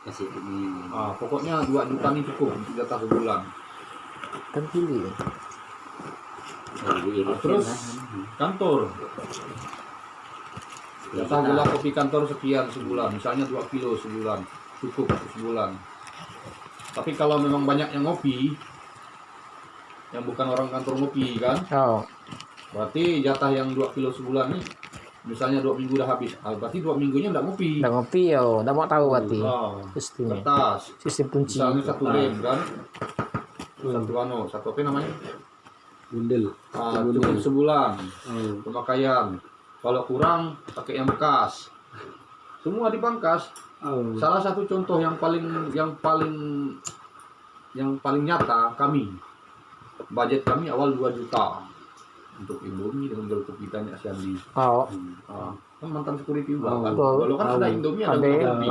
kasih ini. Pokoknya 2 juta ini cukup untuk jatah sebulan. Kan pilih. Terus kantor, jatah gula kopi kantor sekian sebulan, misalnya 2 kilo sebulan, cukup untuk sebulan. Tapi kalau memang banyak yang ngopi, yang bukan orang kantor ngopi kan, berarti jatah yang 2 kilo sebulan ini, misalnya 2 minggu udah habis, berarti 2 minggunya udah ngopi. Udah ngopi ya, udah mau tahu berarti. Sistemnya. Kertas, Sistem kunci. misalnya 1 rem kan, satu apa namanya? Bundel. Cukup sebulan pemakaian. Kalau kurang pakai yang bekas. Semua dipangkas. Salah satu contoh yang paling nyata kami. Budget kami awal 2 juta untuk Indomie dengan gula kopi tanya Siandi. Kan mantan security juga kan. Kalau kan ada Indomie ada gula kopi.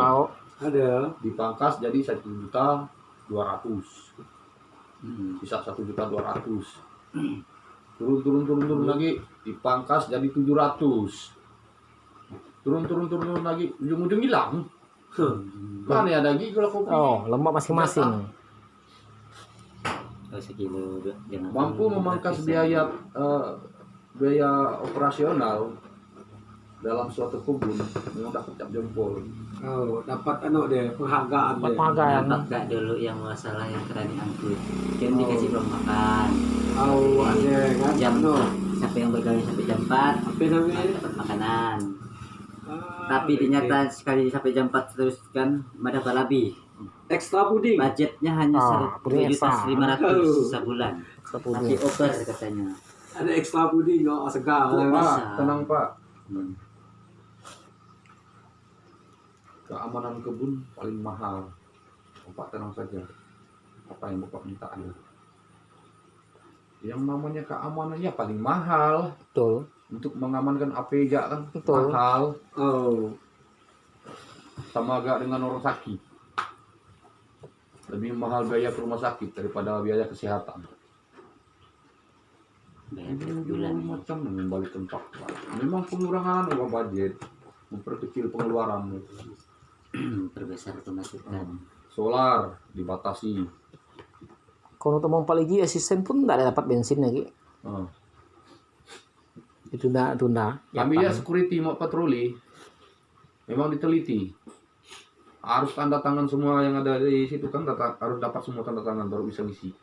Ada. Dipangkas jadi 1.200.000. Sisa 1.200.000. Turun lagi, dipangkas jadi 700. Turun lagi, ujung-ujung hilang. Kan ya ada lagi kalau kopi. Lembab masing-masing. Sekilo Mampu memangkas biaya operasional dalam suatu kebun memang dapat cap jempol. Dapat penghargaan. Dapat gak dulu yang masalah yang kerani angkut. Kan dikasih belum makan. Ada kan Jam sampai yang bergawe sampai jam 4 apa namanya? dapat makanan. Tapi ternyata sekali sampai jam 4 terus kan ada lebih. Ekstra puding. Budgetnya hanya 1.500.000 sebulan. Tapi over katanya. Ada ekstra puding segar. Pak, tenang Pak. Keamanan kebun paling mahal. Bapak tenang saja. Apa yang Bapak minta ada. Yang namanya keamanannya paling mahal. Betul. Untuk mengamankan APJ kan Betul. mahal. Sama agak dengan orang sakit. Lebih mahal biaya ke rumah sakit daripada biaya kesehatan. Bulan Macam balik tempat. Memang pengurangan uang budget, memperkecil pengeluaran. perbesar pemasukan. Solar dibatasi. Kalau untuk mempaligi asisten pun tidak ada dapat bensin lagi. Ditunda. Kami ya security mau patroli, memang diteliti. Harus tanda tangan semua yang ada di situ kan, harus dapat semua tanda tangan baru bisa ngisi.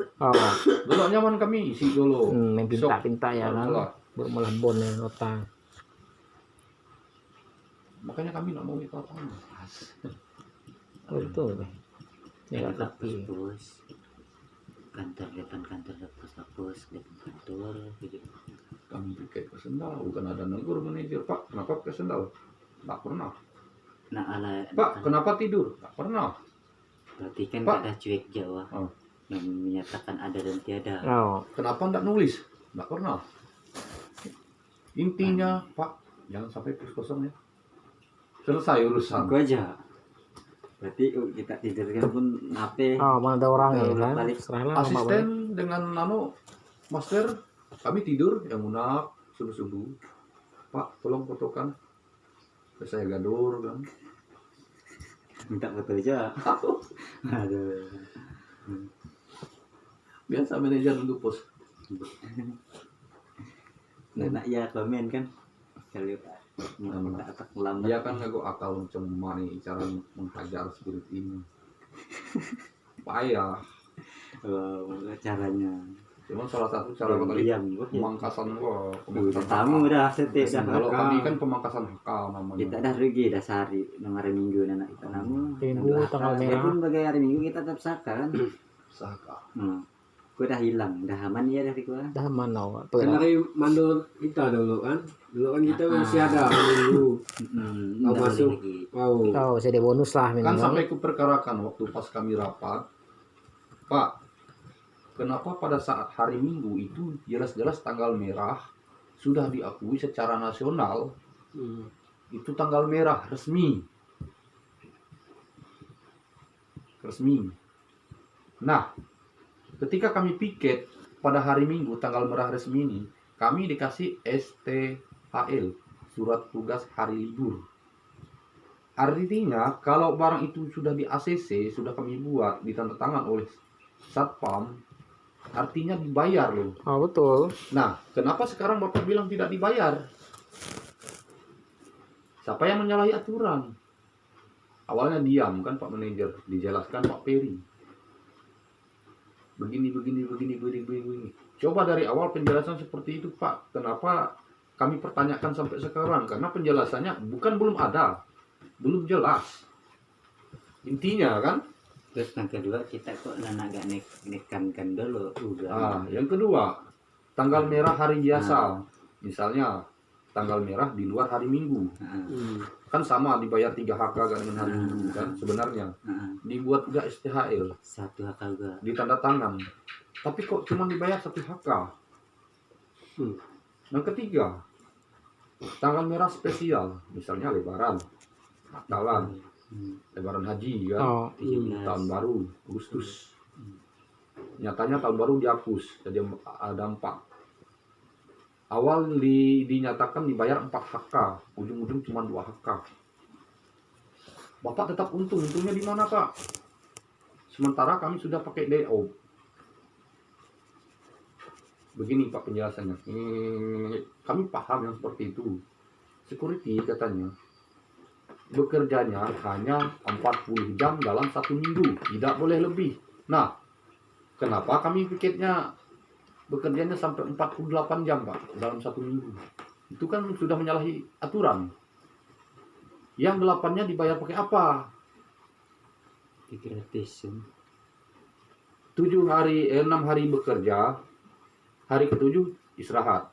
Dulu nyaman kami isi dulu. Pinta ya kan. Baru malah bon ya nota. Makanya kami nggak mau minta tangan. Betul. Ya tapi pos kantor depan pos depan kantor gitu. Kami piket ke Sendal, bukan ada negur manajer, Pak, kenapa ke Sendal? Nggak pernah. Pak, kenapa tidur? Nggak pernah. Berarti kan Pak, ada cuek Jawa yang menyatakan ada dan tiada. Kenapa nggak nulis? Nggak pernah. Intinya, Pak, jangan sampai pos kosong ya. Selesai urusan. Aku aja. Berarti kita tidurkan pun HP. Mana ada orang ya kan? Asisten dengan master, kami tidur yang munak subuh-subuh. Pak, tolong fotokan. Saya gadur kan. Minta foto aja. Aduh. Biasa manajer untuk pos. Nah, ya komen kan. Kalau tak lambat. Dia kan ngaku akal macam mana cara menghajar security ini. Payah. Caranya. Cuma salah satu cara pemangkasan tamu dah setik dah. Kalau kami kan pemangkasan hakal namanya. Kita dah rugi dah sehari hari Minggu anak kita namu. Minggu tanggal merah. Pun bagi hari Minggu kita tetap saka kan. Saka. Gua dah hilang, dah aman ya dari gua. Dah mana Pak? Kan dari mandor kita dulu kan. Dulu kan kita masih ada dulu. Masuk. Saya ada bonus lah Kan sampai kuperkarakan waktu pas kami rapat. Pak, kenapa pada saat hari Minggu itu jelas-jelas tanggal merah sudah diakui secara nasional? Itu tanggal merah resmi. Nah, ketika kami piket pada hari Minggu tanggal merah resmi ini, kami dikasih STHL, surat tugas hari libur. Artinya kalau barang itu sudah di ACC, sudah kami buat, ditandatangan oleh Satpam, artinya dibayar loh. Oh, betul. Nah, kenapa sekarang Bapak bilang tidak dibayar? Siapa yang menyalahi aturan? Awalnya diam kan Pak Manajer, dijelaskan Pak Peri. Begini. Coba dari awal penjelasan seperti itu Pak. Kenapa kami pertanyakan sampai sekarang? Karena penjelasannya bukan belum ada, belum jelas. Intinya kan. Terus yang kedua kita kok agak nekankan dulu udah. Yang kedua, tanggal merah hari biasa. Misalnya tanggal merah di luar hari Minggu. Kan sama dibayar 3 HK kan dengan hari Minggu kan sebenarnya. Dibuat juga STHL. 1 HK juga. Ditanda tangan. Tapi kok cuma dibayar 1 HK? Yang ketiga, tanggal merah spesial. Misalnya Lebaran, Natalan, Lebaran Haji kan. Oh, 17. Tahun baru, Agustus. Nyatanya tahun baru dihapus, jadi ada 4. Awal dinyatakan dibayar 4 HK, ujung-ujung cuma 2 HK. Bapak tetap untungnya di mana Pak? Sementara kami sudah pakai DO. Begini Pak penjelasannya. Kami paham yang seperti itu. Security katanya bekerjanya hanya 40 jam dalam 1 minggu, tidak boleh lebih. Nah, kenapa kami piketnya bekerjanya sampai 48 jam Pak dalam 1 minggu? Itu kan sudah menyalahi aturan. Yang 8-nya dibayar pakai apa? Gratis. 6 hari bekerja, hari ke-7 istirahat.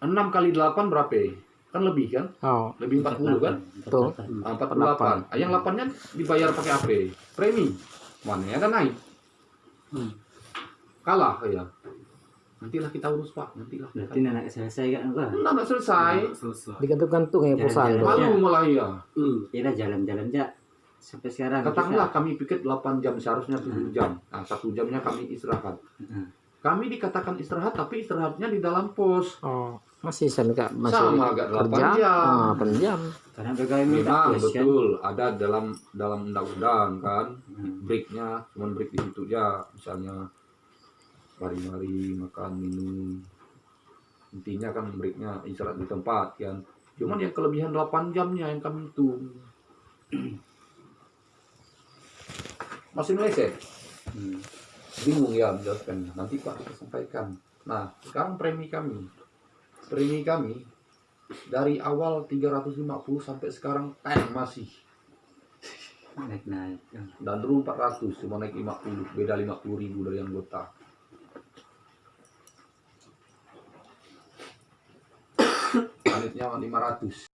6 kali 8 berapa? Kan lebih kan? oh, Lebih 40 kan? betul. 48. Yang 8-nya dibayar pakai apa? Premi. Mana ya kan naik? Kalah ya. Nantilah kita urus Pak, nantilah. Berarti anak selesai kan Pak? Enggak selesai. Digantung-gantung ya perusahaan itu. Malu malah ya. Kita jalan-jalan aja sampai sekarang. Katakanlah kami piket 8 jam, seharusnya 7 jam. Nah, 1 jamnya kami istirahat. Kami dikatakan istirahat, tapi istirahatnya di dalam pos. Oh, masih agak masih Sama agak 8 kerja. jam. 8 jam. Karena pegawai minta Memang plus kan. betul ada dalam undang-undang kan. Breaknya cuma break di situ ya, misalnya mari-mari makan minum. Intinya kan breaknya istirahat di tempat kan. Cuman yang kelebihan 8 jamnya yang kami hitung. Masih meleset. Bingung ya menjelaskan. Nanti Pak saya sampaikan. Nah, sekarang premi kami. Premi kami dari awal 350 sampai sekarang masih Naik-naik. dan dulu 400 cuma naik 50, beda 50.000 dari anggota. Unitnya 500.